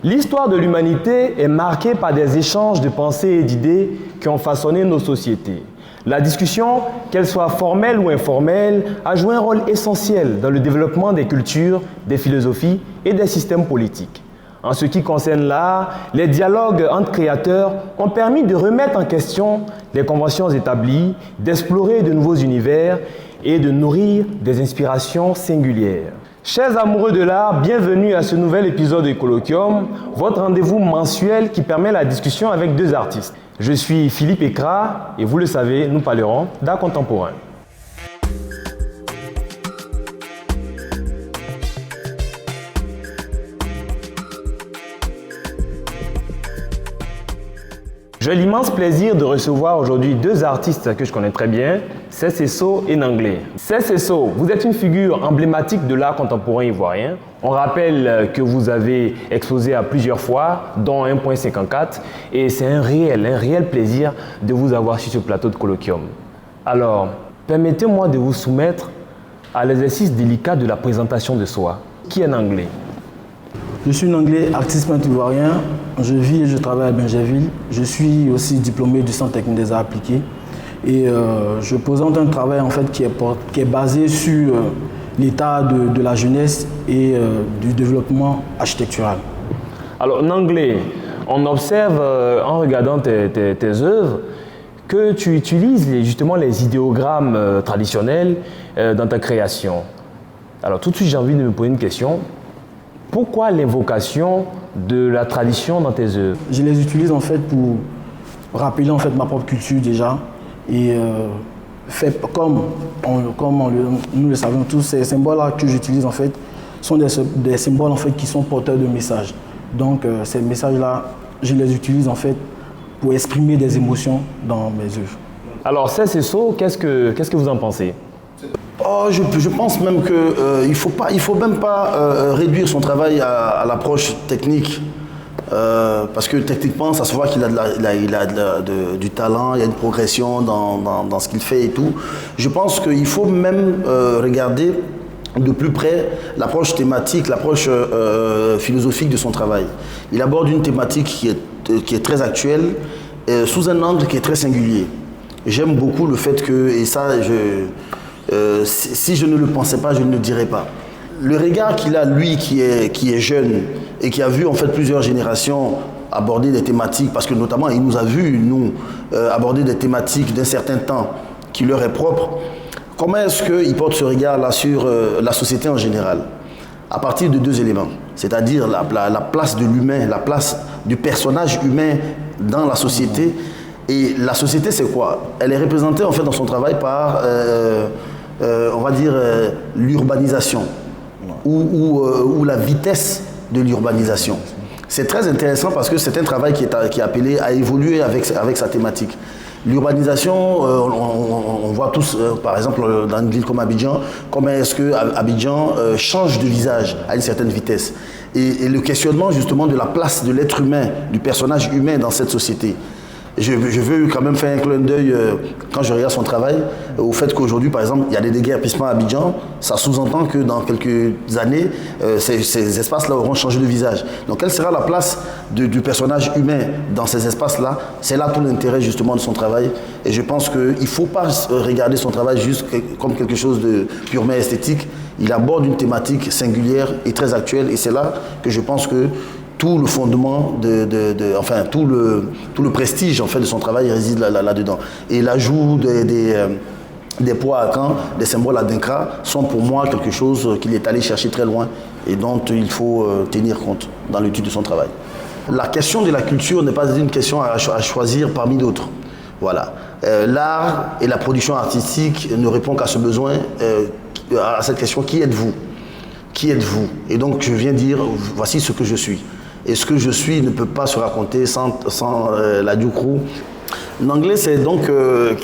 L'histoire de l'humanité est marquée par des échanges de pensées et d'idées qui ont façonné nos sociétés. La discussion, qu'elle soit formelle ou informelle, a joué un rôle essentiel dans le développement des cultures, des philosophies et des systèmes politiques. En ce qui concerne l'art, les dialogues entre créateurs ont permis de remettre en question les conventions établies, d'explorer de nouveaux univers et de nourrir des inspirations singulières. Chers amoureux de l'art, bienvenue à ce nouvel épisode de Colloquium, votre rendez-vous mensuel qui permet la discussion avec deux artistes. Je suis Philippe Ekra et vous le savez, nous parlerons d'art contemporain. J'ai l'immense plaisir de recevoir aujourd'hui deux artistes que je connais très bien, Cess Esso et Nanglé. Cess Esso, vous êtes une figure emblématique de l'art contemporain ivoirien. On rappelle que vous avez exposé à plusieurs fois, dont 1.54, et c'est un réel plaisir de vous avoir sur ce plateau de Colloquium. Alors, permettez-moi de vous soumettre à l'exercice délicat de la présentation de soi. Qui est Nanglé? Je suis Nanglé, artiste peintre ivoirien. Je vis et je travaille à Bingerville. Je suis aussi diplômé du Centre technique des arts appliqués. Et je présente un travail en fait, qui est basé sur l'état de la jeunesse et du développement architectural. Alors Nanglé, on observe en regardant tes œuvres que tu utilises justement les idéogrammes traditionnels dans ta création. Alors tout de suite j'ai envie de me poser une question. Pourquoi l'invocation de la tradition dans tes œuvres? Je les utilise en fait pour rappeler en fait ma propre culture déjà et comme nous le savons tous, ces symboles-là que j'utilise en fait sont des symboles en fait qui sont porteurs de messages. Donc ces messages-là, je les utilise en fait pour exprimer des émotions dans mes œuvres. Alors Cess Esso, qu'est-ce que vous en pensez? Oh, je pense même qu'il faut même pas réduire son travail à l'approche technique. Parce que techniquement, ça se voit qu'il a, du talent, il y a une progression dans ce qu'il fait et tout. Je pense qu'il faut même regarder de plus près l'approche thématique, l'approche philosophique de son travail. Il aborde une thématique qui est très actuelle, sous un angle qui est très singulier. J'aime beaucoup le fait que, et ça, si je ne le pensais pas, je ne le dirais pas. Le regard qu'il a, lui, qui est jeune et qui a vu en fait plusieurs générations aborder des thématiques, parce que notamment il nous a vu, nous, aborder des thématiques d'un certain temps qui leur est propre. Comment est-ce qu'il porte ce regard-là sur la société en général? À partir de deux éléments, c'est-à-dire la place de l'humain, la place du personnage humain dans la société. Et la société, c'est quoi? Elle est représentée en fait dans son travail par, on va dire, l'urbanisation ou la vitesse de l'urbanisation. C'est très intéressant parce que c'est un travail qui est appelé à évoluer avec sa thématique. L'urbanisation, on voit tous, par exemple, dans une ville comme Abidjan, comment est-ce que Abidjan change de visage à une certaine vitesse. Et le questionnement justement de la place de l'être humain, du personnage humain dans cette société. Je veux quand même faire un clin d'œil quand je regarde son travail au fait qu'aujourd'hui, par exemple, il y a des déguerpissements à Abidjan. Ça sous-entend que dans quelques années, ces espaces-là auront changé de visage. Donc, quelle sera la place du personnage humain dans ces espaces-là? C'est là tout l'intérêt justement de son travail. Et je pense qu'il ne faut pas regarder son travail juste comme quelque chose de purement esthétique. Il aborde une thématique singulière et très actuelle. Et c'est là que je pense que tout le fondement, enfin tout le prestige en fait, de son travail réside là-dedans. Et l'ajout des poids à Caen, des symboles à Dinkra sont pour moi quelque chose qu'il est allé chercher très loin et dont il faut tenir compte dans l'étude de son travail. La question de la culture n'est pas une question à choisir parmi d'autres. Voilà. L'art et la production artistique ne répondent qu'à ce besoin, à cette question: qui êtes-vous? Qui êtes-vous? Et donc je viens dire, voici ce que je suis. Et ce que je suis ne peut pas se raconter sans la Dioukro. Nanglé, c'est donc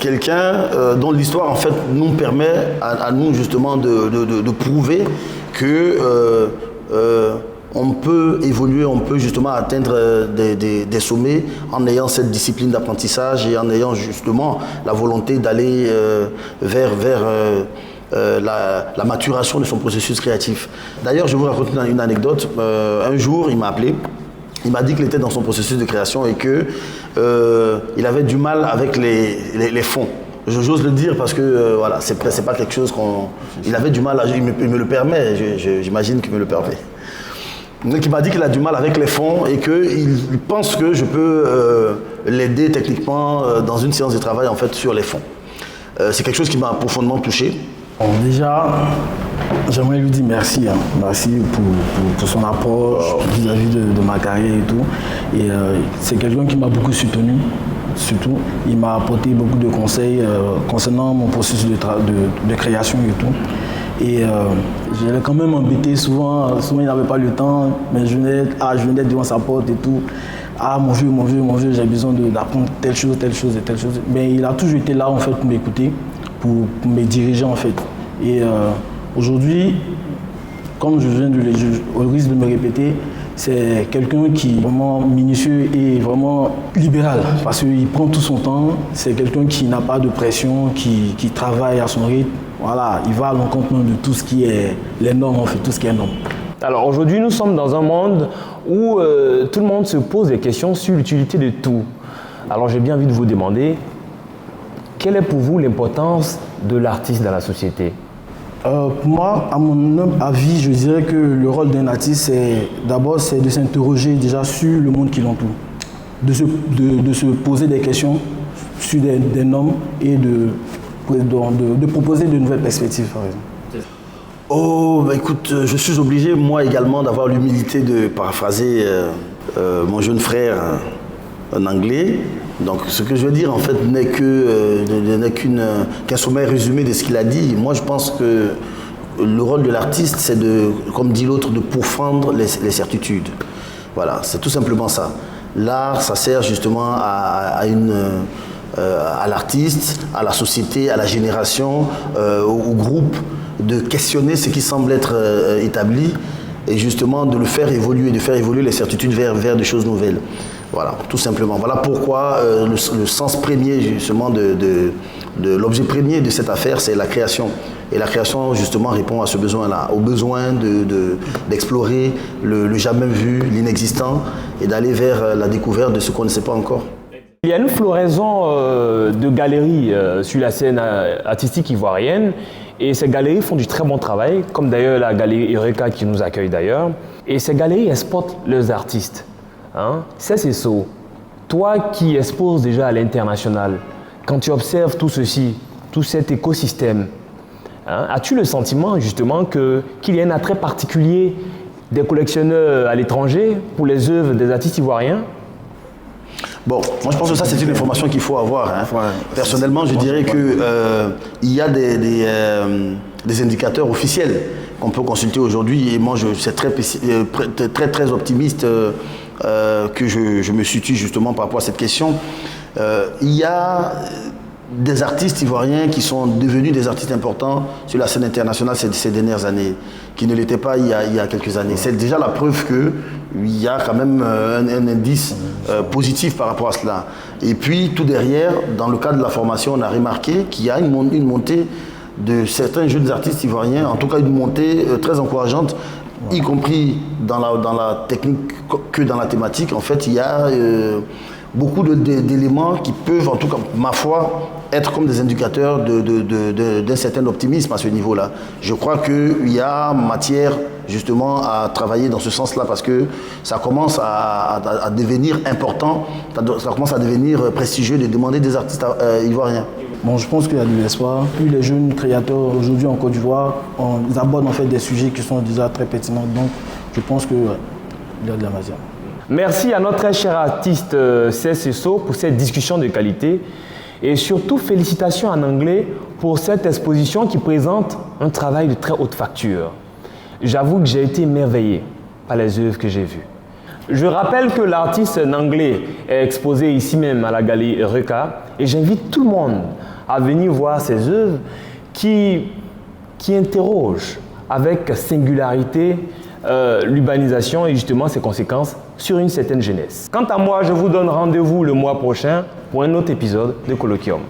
quelqu'un dont l'histoire en fait nous permet à nous justement de prouver que on peut évoluer, on peut justement atteindre des sommets en ayant cette discipline d'apprentissage et en ayant justement la volonté d'aller vers la maturation de son processus créatif. D'ailleurs, je vais vous raconter une anecdote. Un jour, il m'a appelé Il m'a dit qu'il était dans son processus de création et qu'il avait du mal avec les fonds. J'ose le dire parce que voilà, c'est pas quelque chose qu'on... Il avait du mal, il me le permet, j'imagine qu'il me le permet. Donc il m'a dit qu'il a du mal avec les fonds et qu'il pense que je peux l'aider techniquement dans une séance de travail en fait sur les fonds. C'est quelque chose qui m'a profondément touché. Bon, déjà, j'aimerais lui dire merci. Merci pour son approche vis-à-vis de ma carrière et tout. Et c'est quelqu'un qui m'a beaucoup soutenu. Surtout, il m'a apporté beaucoup de conseils concernant mon processus de création et tout. Et je l'ai quand même embêté souvent il n'avait pas le temps, mais je venais devant sa porte et tout. Ah mon vieux, j'ai besoin d'apprendre telle chose et telle chose. Mais il a toujours été là en fait pour m'écouter, pour me diriger en fait. Et aujourd'hui, comme je viens au risque de me répéter, c'est quelqu'un qui est vraiment minutieux et vraiment libéral parce qu'il prend tout son temps. C'est quelqu'un qui n'a pas de pression, qui travaille à son rythme. Voilà, il va à l'encontre de tout ce qui est les normes, en fait, tout ce qui est normes. Alors aujourd'hui, nous sommes dans un monde où tout le monde se pose des questions sur l'utilité de tout. Alors j'ai bien envie de vous demander, quelle est pour vous l'importance de l'artiste dans la société ? Pour moi, à mon humble avis, je dirais que le rôle d'un artiste, c'est de s'interroger déjà sur le monde qui l'entoure, de se poser des questions sur des normes et de proposer de nouvelles perspectives, par exemple. Oh, bah écoute, je suis obligé, moi également, d'avoir l'humilité de paraphraser mon jeune frère en anglais. Donc, ce que je veux dire, en fait, n'est qu'un sommaire résumé de ce qu'il a dit. Moi, je pense que le rôle de l'artiste, c'est de, comme dit l'autre, de pourfendre les certitudes. Voilà, c'est tout simplement ça. L'art, ça sert justement à l'artiste, à la société, à la génération, au groupe, de questionner ce qui semble être établi et justement de le faire évoluer, de faire évoluer les certitudes vers des choses nouvelles. Voilà, tout simplement. Voilà pourquoi le sens premier justement de l'objet premier de cette affaire, c'est la création. Et la création justement répond à ce besoin-là, au besoin d'explorer le jamais vu, l'inexistant et d'aller vers la découverte de ce qu'on ne sait pas encore. Il y a une floraison de galeries sur la scène artistique ivoirienne et ces galeries font du très bon travail, comme d'ailleurs la galerie Eureka qui nous accueille d'ailleurs. Et ces galeries exportent leurs artistes. Hein? C'est ça. Toi qui exposes déjà à l'international, quand tu observes tout ceci, tout cet écosystème, hein, as-tu le sentiment justement qu'il y a un attrait particulier des collectionneurs à l'étranger pour les œuvres des artistes ivoiriens ? Bon, moi je pense que ça c'est une information qu'il faut avoir. Hein. Ouais, personnellement, je dirais qu'il y a des indicateurs officiels qu'on peut consulter aujourd'hui et moi je suis très optimiste que je me situe justement par rapport à cette question. Il y a des artistes ivoiriens qui sont devenus des artistes importants sur la scène internationale ces dernières années, qui ne l'étaient pas il y a quelques années. C'est déjà la preuve qu'il y a quand même un indice positif par rapport à cela. Et puis tout derrière, dans le cadre de la formation, on a remarqué qu'il y a une montée de certains jeunes artistes ivoiriens, en tout cas une montée très encourageante, y compris dans la technique que dans la thématique. En fait, il y a beaucoup d'éléments qui peuvent, en tout cas, ma foi, être comme des indicateurs d'un certain optimisme à ce niveau-là. Je crois qu'il y a matière justement à travailler dans ce sens-là parce que ça commence à devenir important, ça commence à devenir prestigieux de demander des artistes ivoiriens. Bon, je pense qu'il y a de l'espoir. Plus les jeunes créateurs aujourd'hui en Côte d'Ivoire, ils abordent en fait des sujets qui sont déjà très pertinents. Donc, je pense qu'il y a de la matière. Merci à notre très cher artiste CSSO pour cette discussion de qualité et surtout félicitations en anglais pour cette exposition qui présente un travail de très haute facture. J'avoue que j'ai été émerveillé par les œuvres que j'ai vues. Je rappelle que l'artiste anglais est exposé ici même à la galerie Eureka et j'invite tout le monde à venir voir ses œuvres qui interrogent avec singularité l'urbanisation et justement ses conséquences sur une certaine jeunesse. Quant à moi, je vous donne rendez-vous le mois prochain pour un autre épisode de Colloquium.